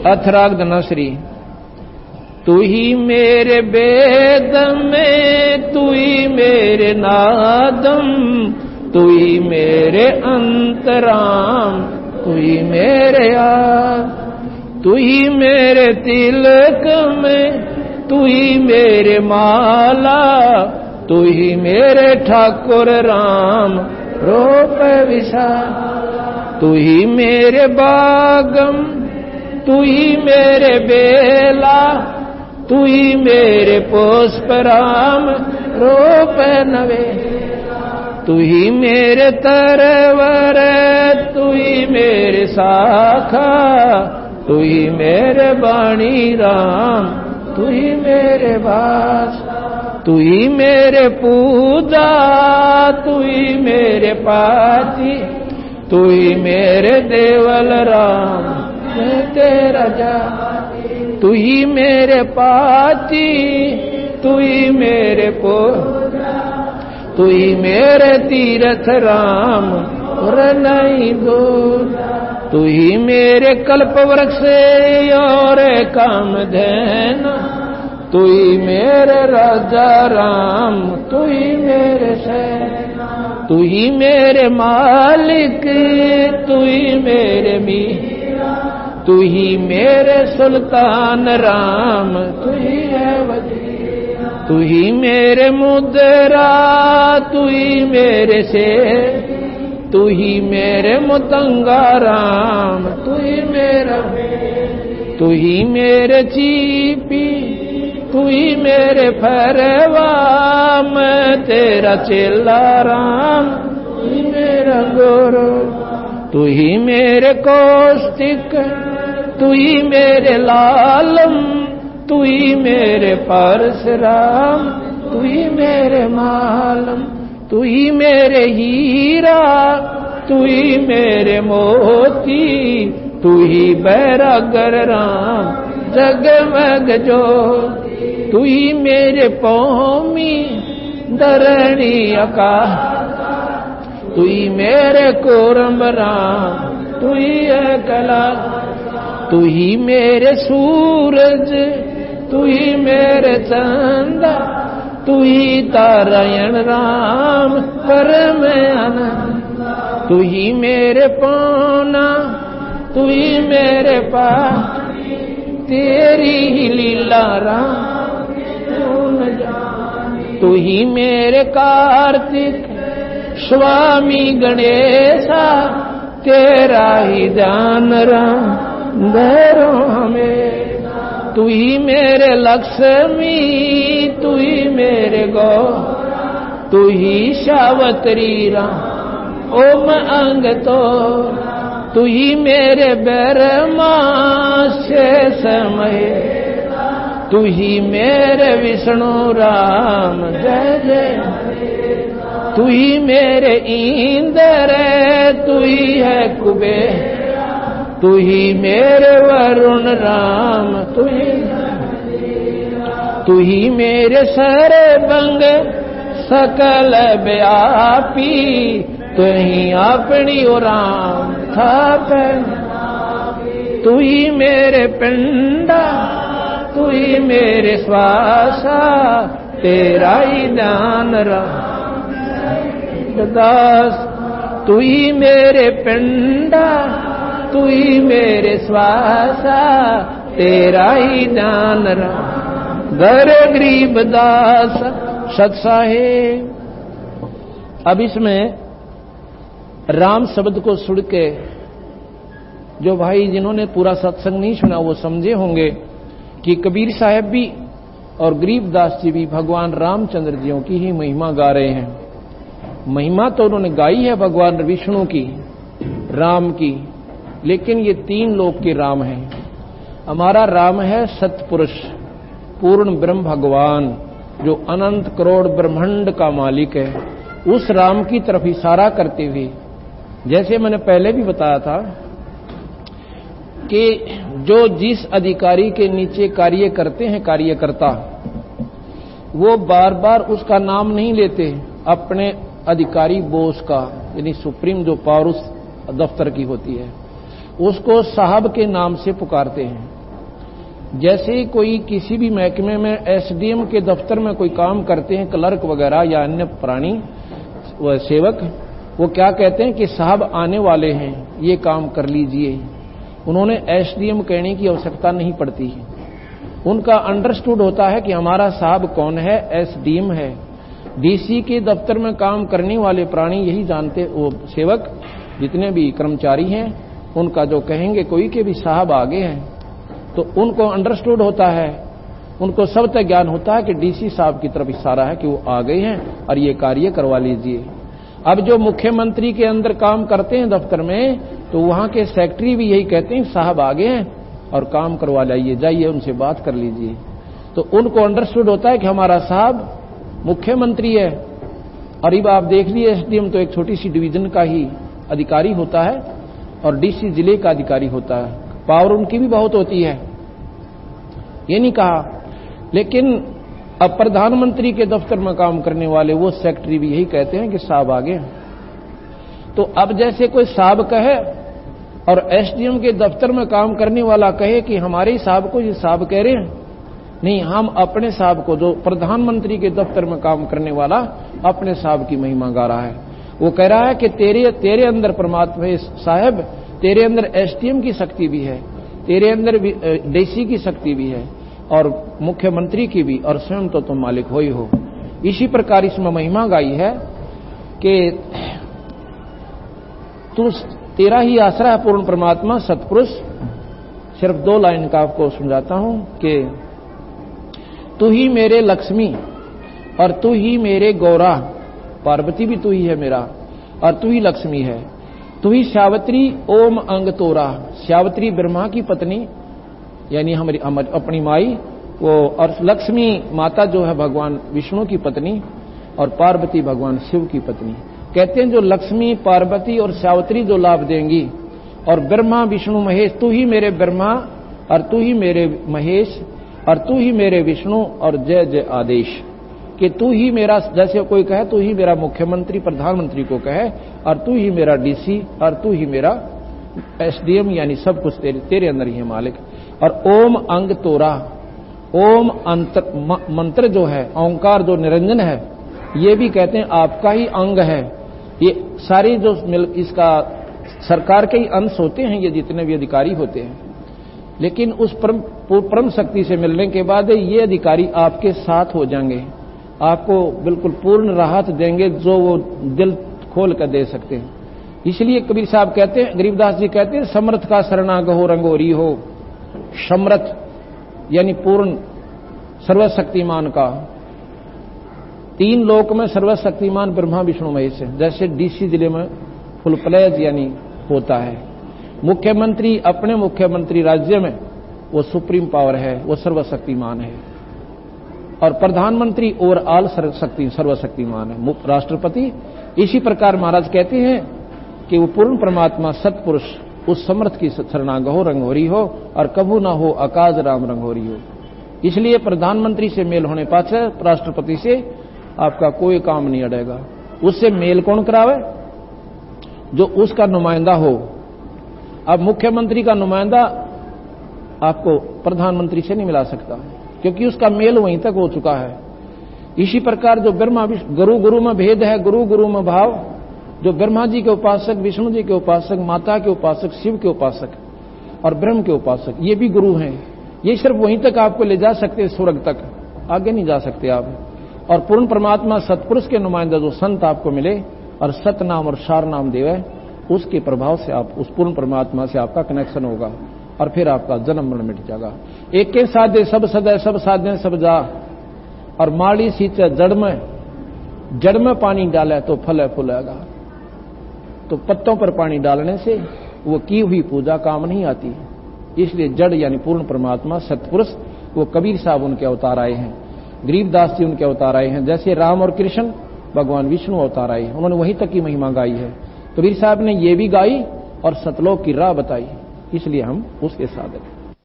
अथराग धनाश्री। तू ही मेरे वेद में, तू ही मेरे नादम, तू ही मेरे अंतराम, तू ही मेरे तू ही मेरे तिलक में, तू ही मेरे माला, तू ही मेरे ठाकुर राम रूप विशाल। तू ही मेरे बागम, तू ही मेरे बेला, तू ही मेरे पुष्प राम रूप नवे। तू ही मेरे तरवर, तू ही मेरे शाखा, तू ही मेरे बाणी राम, तू ही मेरे वास। तू ही मेरे पूजा, तू ही मेरे पाती, तू ही मेरे देवल राम, मैं तेरा जाति। तू ही मेरे पाती, तू ही मेरे तू ही मेरे तीर्थ राम और नहीं दूर। तू ही मेरे कल्प वृक्ष और कामधेन, तू ही मेरे राजा राम, तू ही मेरे सेना। तू ही मेरे मालिक, तू ही मेरे मीरा, तू ही मेरे सुल्तान राम, तू ही है वजीर। तू ही मेरे मुद्रा, तू ही मेरे शेर, तू ही मेरे मुतंगा राम, तू ही मेरा तू ही मेरे चीपी, तू ही मेरे फरवा, मैं तेरा चेला राम, तू ही मेरा गुरु। तू ही मेरे कौशिक, तू ही मेरे लालम, तू ही मेरे परशुराम, तू ही मेरे मालम। तू ही मेरे हीरा, तू ही मेरे मोती, तू ही बैरागर राम जगमग ज्योति। तू ही मेरे पौमी धरणी आकाश, तू ही मेरे कोरम राम, तू ही है कला। तू ही मेरे सूरज, तू ही मेरे चंदा, तू ही तारायण राम परम आनंद। तू ही मेरे पाना, तू ही मेरे पानी, तेरी ही लीला राम तू न जानी। तू ही मेरे कार्तिक स्वामी गणेशा, तेरा ही जान राम धरो हमें। तू ही मेरे लक्ष्मी, तू ही मेरे गौ, तू ही सावत्री राम ओम अंग तो। तू ही मेरे ब्रह्मा से समय, तू ही मेरे विष्णु राम जय जय। तू ही मेरे इंद्र, तू ही है कुबेर, तू ही मेरे वरुण राम, तू ही मेरे सरबंग सकल व्यापी, तू ही अपनी राम थाप। तू ही मेरे पिंडा, तू ही मेरे श्वासा, तेरा ही दान राम दास। तू ही मेरे पिंडा, तू ही मेरे श्वासा, तेरा ही दान राम दर गरीब दास सत्साहेब। अब इसमें राम शब्द को सुन के जो भाई जिन्होंने पूरा सत्संग नहीं सुना वो समझे होंगे कि कबीर साहब भी और गरीबदास जी भी भगवान रामचंद्र जियों की ही महिमा गा रहे हैं। महिमा तो उन्होंने गाई है भगवान विष्णु की, राम की, लेकिन ये तीन लोक के राम हैं। हमारा राम है सतपुरुष पूर्ण ब्रह्म भगवान जो अनंत करोड़ ब्रह्मांड का मालिक है। उस राम की तरफ इशारा करते हुए, जैसे मैंने पहले भी बताया था कि जो जिस अधिकारी के नीचे कार्य करते हैं कार्यकर्ता, वो बार बार उसका नाम नहीं लेते, अपने अधिकारी बोस का, यानी सुप्रीम जो पावर उस दफ्तर की होती है उसको साहब के नाम से पुकारते हैं। जैसे कोई किसी भी महकमे में एसडीएम के दफ्तर में कोई काम करते हैं, क्लर्क वगैरह या अन्य प्राणी व सेवक, वो क्या कहते हैं कि साहब आने वाले हैं, ये काम कर लीजिए। उन्होंने एसडीएम कहने की आवश्यकता नहीं पड़ती है। उनका अंडरस्टूड होता है कि हमारा साहब कौन है, एसडीएम है। डीसी के दफ्तर में काम करने वाले प्राणी यही जानते, वो सेवक जितने भी कर्मचारी हैं, उनका जो कहेंगे कोई के भी साहब आगे हैं, तो उनको अंडरस्टूड होता है, उनको सब तक ज्ञान होता है कि डीसी साहब की तरफ इशारा है कि वो आ गए हैं और ये कार्य करवा लीजिए। अब जो मुख्यमंत्री के अंदर काम करते हैं दफ्तर में, तो वहां के सेक्रेटरी भी यही कहते हैं साहब आ गए हैं और काम करवा लाइए, जाइए उनसे बात कर लीजिए। तो उनको अंडरस्टूड होता है कि हमारा साहब मुख्यमंत्री है। और अब आप देख लीजिए, एसडीएम तो एक छोटी सी डिवीजन का ही अधिकारी होता है और डीसी जिले का अधिकारी होता है, पावर उनकी भी बहुत होती है, ये नहीं कहा। लेकिन अब प्रधानमंत्री के दफ्तर में काम करने वाले वो सेक्रेटरी भी यही कहते हैं कि साहब आगे। तो अब जैसे कोई साहब कहे और एसडीएम के दफ्तर में काम करने वाला कहे कि हमारे साहब को ये साहब कह रहे हैं, नहीं, हम अपने साहब को, जो प्रधानमंत्री के दफ्तर में काम करने वाला अपने साहब की महिमा गा रहा है, वो कह रहा है कि तेरे अंदर परमात्मा साहब, तेरे अंदर एसडीएम की शक्ति भी है, तेरे अंदर डीसी की शक्ति भी है और मुख्यमंत्री की भी, और स्वयं तो तुम मालिक हो ही हो। इसी प्रकार इसमें महिमा गाई है कि तू, तेरा ही आसरा है पूर्ण परमात्मा सतपुरुष। सिर्फ 2 लाइन का आपको समझाता हूं कि तू ही मेरे लक्ष्मी और तू ही मेरे गौरा, पार्वती भी तू ही है मेरा और तू ही लक्ष्मी है। तू ही सावित्री ओम अंग तोरा, सावित्री ब्रह्मा की पत्नी यानी हमारी अपनी माई वो, और लक्ष्मी माता जो है भगवान विष्णु की पत्नी और पार्वती भगवान शिव की पत्नी। कहते हैं जो लक्ष्मी पार्वती और सावित्री जो लाभ देंगी, और ब्रह्मा विष्णु महेश, तू ही मेरे ब्रह्मा और तू ही मेरे महेश और तू ही मेरे विष्णु और जय जय आदेश, कि तू ही मेरा, जैसे कोई कहे तू ही मेरा मुख्यमंत्री प्रधानमंत्री को कहे, और तू ही मेरा डीसी और तू ही मेरा एसडीएम, यानी सब कुछ तेरे अंदर ही है मालिक। और ओम अंग तोरा, ओम मंत्र जो है, ओंकार जो निरंजन है, ये भी कहते हैं आपका ही अंग है। ये सारी जो इसका सरकार के ही अंश होते हैं, ये जितने भी अधिकारी होते हैं, लेकिन उस परम शक्ति से मिलने के बाद ये अधिकारी आपके साथ हो जाएंगे, आपको बिल्कुल पूर्ण राहत देंगे जो वो दिल खोल कर दे सकते हैं। इसलिए कबीर साहब कहते हैं, गरीबदास जी कहते हैं, समर्थ का शरणागहो रंगोरी हो। समर्थ यानी पूर्ण सर्वशक्तिमान का, 3 लोक में सर्वशक्तिमान ब्रह्मा विष्णु महेश है। जैसे डीसी जिले में फुल प्लेज यानी होता है, मुख्यमंत्री अपने मुख्यमंत्री राज्य में वो सुप्रीम पावर है, वो सर्वशक्तिमान है, और प्रधानमंत्री ओवरऑल सर्वशक्तिमान है, राष्ट्रपति। इसी प्रकार महाराज कहते हैं कि वो पूर्ण परमात्मा सतपुरुष उस समर्थ की शरणागहो रंगोरी हो और कभू ना हो अकाज राम रंगोरी हो। इसलिए प्रधानमंत्री से मेल होने पाछे राष्ट्रपति से आपका कोई काम नहीं अड़ेगा। उससे मेल कौन करावे? जो उसका नुमाइंदा हो। अब मुख्यमंत्री का नुमाइंदा आपको प्रधानमंत्री से नहीं मिला सकता, क्योंकि उसका मेल वहीं तक हो चुका है। इसी प्रकार जो ब्रह्मा गुरु गुरु में भेद है, गुरु गुरु में भाव, जो ब्रह्मा जी के उपासक, विष्णु जी के उपासक, माता के उपासक, शिव के उपासक और ब्रह्म के उपासक, ये भी गुरु हैं। ये सिर्फ वहीं तक आपको ले जा सकते हैं, स्वर्ग तक, आगे नहीं जा सकते आप। और पूर्ण परमात्मा सतपुरुष के नुमाइंदा जो संत आपको मिले और सत नाम और सार नाम देवे, उसके प्रभाव से आप उस पूर्ण परमात्मा से आपका कनेक्शन होगा और फिर आपका जन्म मरण मिट जाएगा। एक के साधे सब सदै, सब साधे सब जा, और माड़ी सींचे जड़ में पानी डाले तो फल फूलेगा। तो पत्तों पर पानी डालने से वो की हुई पूजा काम नहीं आती। इसलिए जड़ यानी पूर्ण परमात्मा सतपुरुष, वो कबीर साहब उनके अवतार आए हैं, गरीबदास जी उनके अवतार आए हैं। जैसे राम और कृष्ण भगवान विष्णु अवतार आए हैं, उन्होंने वहीं तक की महिमा गाई है। कबीर साहब ने ये भी गाई और सतलोक की राह बताई, इसलिए हम उसके साधक हैं।